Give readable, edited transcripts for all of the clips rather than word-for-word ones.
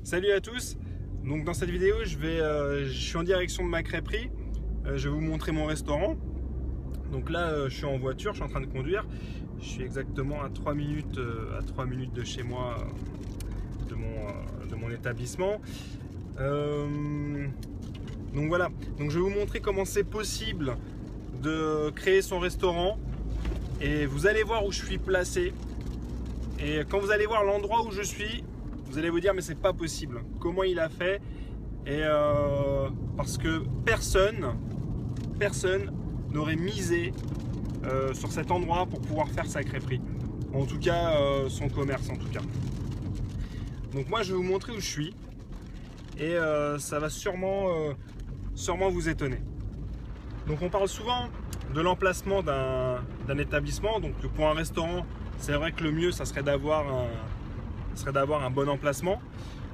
Salut à tous. Donc dans cette vidéo, je suis en direction de ma crêperie. Je vais vous montrer mon restaurant. Donc là, je suis en voiture, je suis en train de conduire. Je suis exactement à 3 minutes de chez moi, de mon établissement. Donc voilà. Donc je vais vous montrer comment c'est possible de créer son restaurant. Et vous allez voir où je suis placé. Et quand vous allez voir l'endroit où je suis, vous allez vous dire mais c'est pas possible. Comment il a fait? Et parce que personne n'aurait misé sur cet endroit pour pouvoir faire sa crêperie. En tout cas, son commerce en tout cas. Donc moi je vais vous montrer où je suis. Et ça va sûrement vous étonner. Donc on parle souvent de l'emplacement d'un établissement. Donc pour un restaurant, c'est vrai que le mieux ça serait d'avoir un bon emplacement.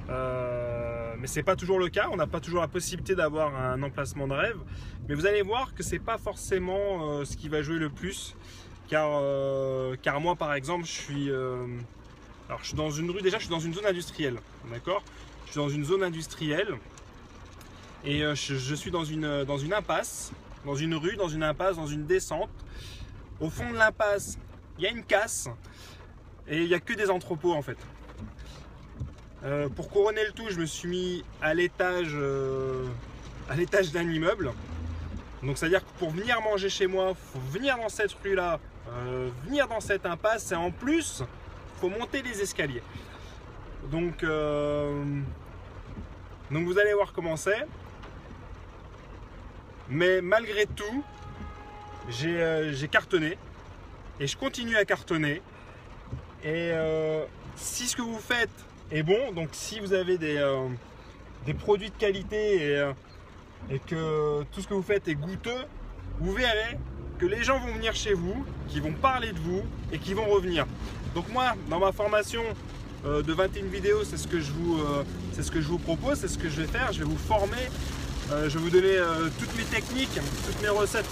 Mais c'est pas toujours le cas, on n'a pas toujours la possibilité d'avoir un emplacement de rêve. Mais vous allez voir que c'est pas forcément ce qui va jouer le plus. Car moi par exemple, je suis dans une rue, déjà je suis dans une zone industrielle. D'accord? Je suis dans une zone industrielle. Et je suis dans une impasse, dans une rue, dans une impasse, dans une descente. Au fond de l'impasse, il y a une casse et il n'y a que des entrepôts en fait. Pour couronner le tout, je me suis mis à l'étage d'un immeuble. Donc c'est à dire que pour venir manger chez moi, il faut venir dans cette rue là, venir dans cette impasse, et en plus il faut monter les escaliers. Donc vous allez voir comment c'est. Mais malgré tout, j'ai cartonné et je continue à cartonner. Et si ce que vous faites est bon, donc si vous avez des produits de qualité et que tout ce que vous faites est goûteux, vous verrez que les gens vont venir chez vous, qui vont parler de vous et qui vont revenir. Donc moi, dans ma formation de 21 vidéos, c'est ce que je vous propose, c'est ce que je vais faire. Je vais vous former, je vais vous donner toutes mes techniques, toutes mes recettes.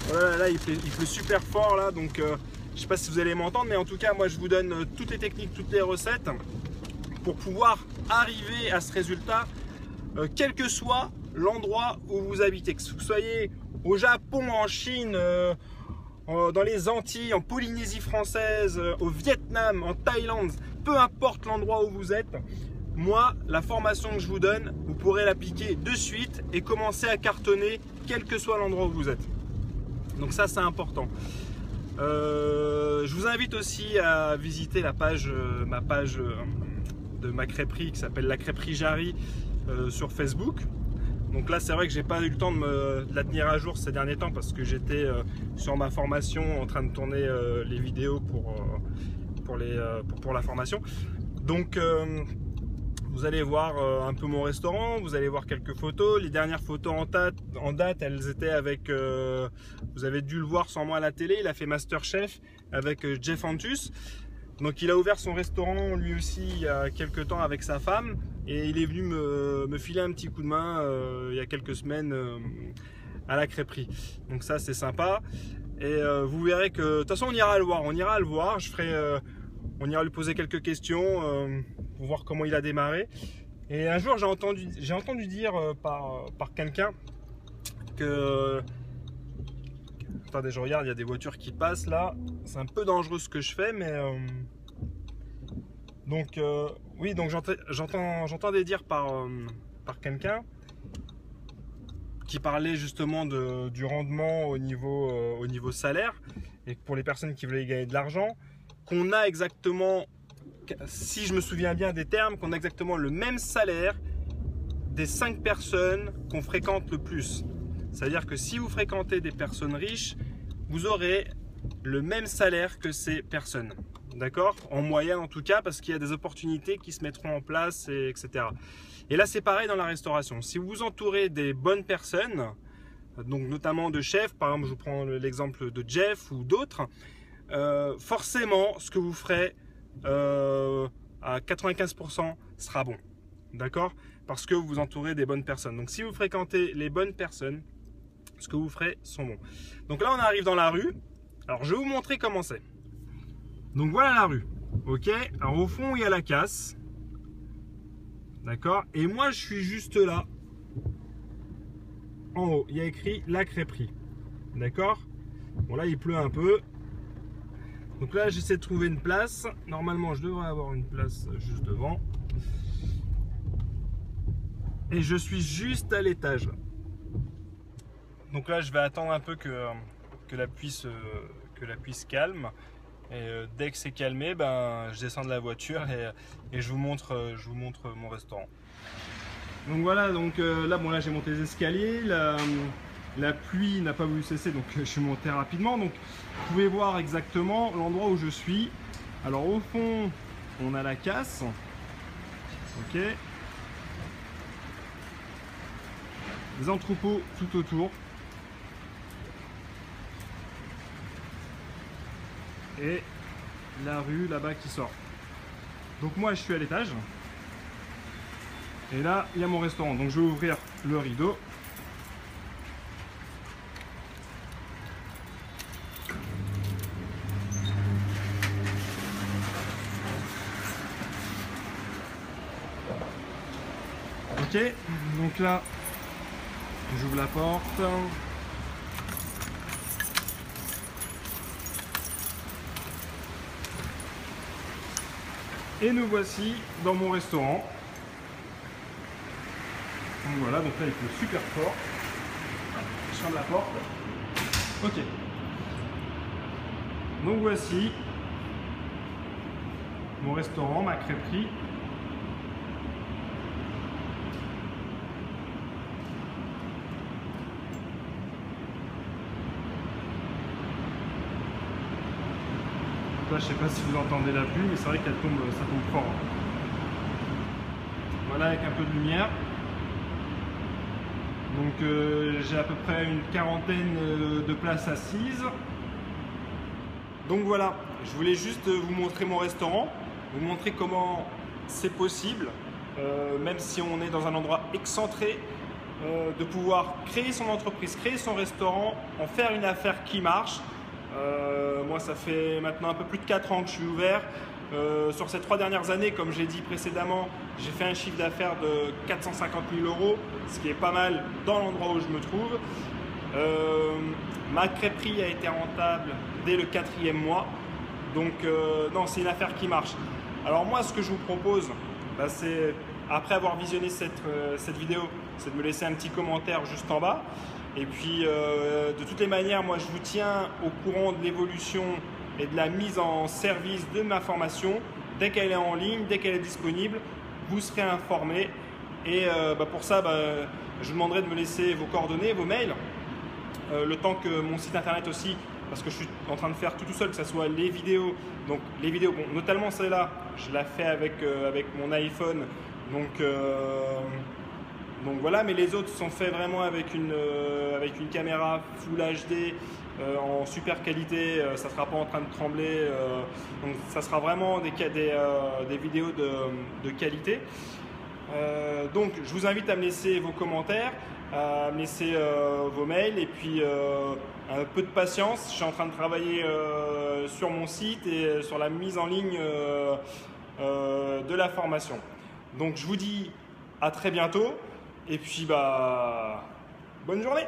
Voilà, là il pleut super fort là, donc je ne sais pas si vous allez m'entendre, mais en tout cas moi je vous donne toutes les techniques, toutes les recettes pour pouvoir arriver à ce résultat, quel que soit l'endroit où vous habitez, que vous soyez au Japon, en Chine, dans les Antilles, en Polynésie française, au Vietnam, en Thaïlande, peu importe l'endroit où vous êtes. Moi, la formation que je vous donne, vous pourrez l'appliquer de suite et commencer à cartonner quel que soit l'endroit où vous êtes. Donc ça, c'est important. Je vous invite aussi à visiter ma page de ma crêperie qui s'appelle La Crêperie Jarry sur Facebook. Donc là, c'est vrai que j'ai pas eu le temps de la tenir à jour ces derniers temps parce que j'étais sur ma formation en train de tourner les vidéos pour la formation. Donc vous allez voir un peu mon restaurant, vous allez voir quelques photos. Les dernières photos en date, elles étaient avec, vous avez dû le voir sans moi à la télé, il a fait Masterchef avec Jeff Antus. Donc il a ouvert son restaurant lui aussi il y a quelques temps avec sa femme. Et il est venu me filer un petit coup de main il y a quelques semaines à la crêperie. Donc ça c'est sympa. Et vous verrez que, de toute façon on ira le voir, on ira lui poser quelques questions pour voir comment il a démarré. Et un jour j'ai entendu dire par quelqu'un que... Attendez, je regarde, il y a des voitures qui passent là. C'est un peu dangereux ce que je fais, mais... oui, donc j'entendais dire par quelqu'un qui parlait justement du rendement au niveau salaire, et pour les personnes qui voulaient gagner de l'argent, qu'on a exactement, si je me souviens bien des termes, qu'on a exactement le même salaire des 5 personnes qu'on fréquente le plus. C'est-à-dire que si vous fréquentez des personnes riches, vous aurez le même salaire que ces personnes. D'accord? En moyenne en tout cas, parce qu'il y a des opportunités qui se mettront en place, etc. Et là c'est pareil dans la restauration. Si vous vous entourez des bonnes personnes, donc notamment de chefs, par exemple je vous prends l'exemple de Jeff ou d'autres, forcément ce que vous ferez à 95% sera bon. D'accord? Parce que vous vous entourez des bonnes personnes. Donc si vous fréquentez les bonnes personnes, ce que vous ferez sont bons. Donc là on arrive dans la rue. Alors je vais vous montrer comment c'est. Donc voilà la rue. Ok, alors au fond il y a la casse. D'accord? Et moi, je suis juste là. En haut, il y a écrit la crêperie. D'accord? Bon, là, il pleut un peu. Donc là, j'essaie de trouver une place. Normalement, je devrais avoir une place juste devant. Et je suis juste à l'étage. Donc là, je vais attendre un peu que la pluie se calme. Et dès que c'est calmé, ben, je descends de la voiture et je vous montre mon restaurant. Donc voilà, donc là, bon, là j'ai monté les escaliers. La pluie n'a pas voulu cesser, donc je suis monté rapidement. Donc vous pouvez voir exactement l'endroit où je suis. Alors au fond, on a la casse. Ok. Des entrepôts tout autour. Et la rue là-bas qui sort. Donc moi je suis à l'étage. Et là il y a mon restaurant. Donc je vais ouvrir le rideau. Ok, donc là j'ouvre la porte. Et nous voici dans mon restaurant. Donc voilà, donc là il pleut super fort. Je ferme la porte. Ok. Donc voici mon restaurant, ma crêperie. Là, je sais pas si vous entendez la pluie, mais c'est vrai qu'elle tombe, ça tombe fort. Voilà, avec un peu de lumière. Donc j'ai à peu près une quarantaine de places assises. Donc voilà, je voulais juste vous montrer mon restaurant, vous montrer comment c'est possible, même si on est dans un endroit excentré, de pouvoir créer son entreprise, créer son restaurant, en faire une affaire qui marche. Moi, ça fait maintenant un peu plus de 4 ans que je suis ouvert. Sur ces 3 dernières années, comme j'ai dit précédemment, j'ai fait un chiffre d'affaires de 450 000 €, ce qui est pas mal dans l'endroit où je me trouve. Ma crêperie a été rentable dès le 4e mois. Donc, non, c'est une affaire qui marche. Alors moi, ce que je vous propose, bah, c'est, après avoir visionné cette vidéo, c'est de me laisser un petit commentaire juste en bas. Et puis, de toutes les manières, moi, je vous tiens au courant de l'évolution et de la mise en service de ma formation. Dès qu'elle est en ligne, dès qu'elle est disponible, vous serez informé. Et pour ça, je vous demanderai de me laisser vos coordonnées, vos mails. Le temps que mon site internet aussi, parce que je suis en train de faire tout seul, que ce soit les vidéos. Donc les vidéos, bon, notamment celle-là, je la fais avec mon iPhone. Donc voilà, mais les autres sont faits vraiment avec une caméra Full HD en super qualité. Ça ne sera pas en train de trembler. Donc ça sera vraiment des vidéos de qualité. Donc je vous invite à me laisser vos commentaires, à me laisser vos mails et puis un peu de patience. Je suis en train de travailler sur mon site et sur la mise en ligne de la formation. Donc je vous dis à très bientôt et puis bonne journée.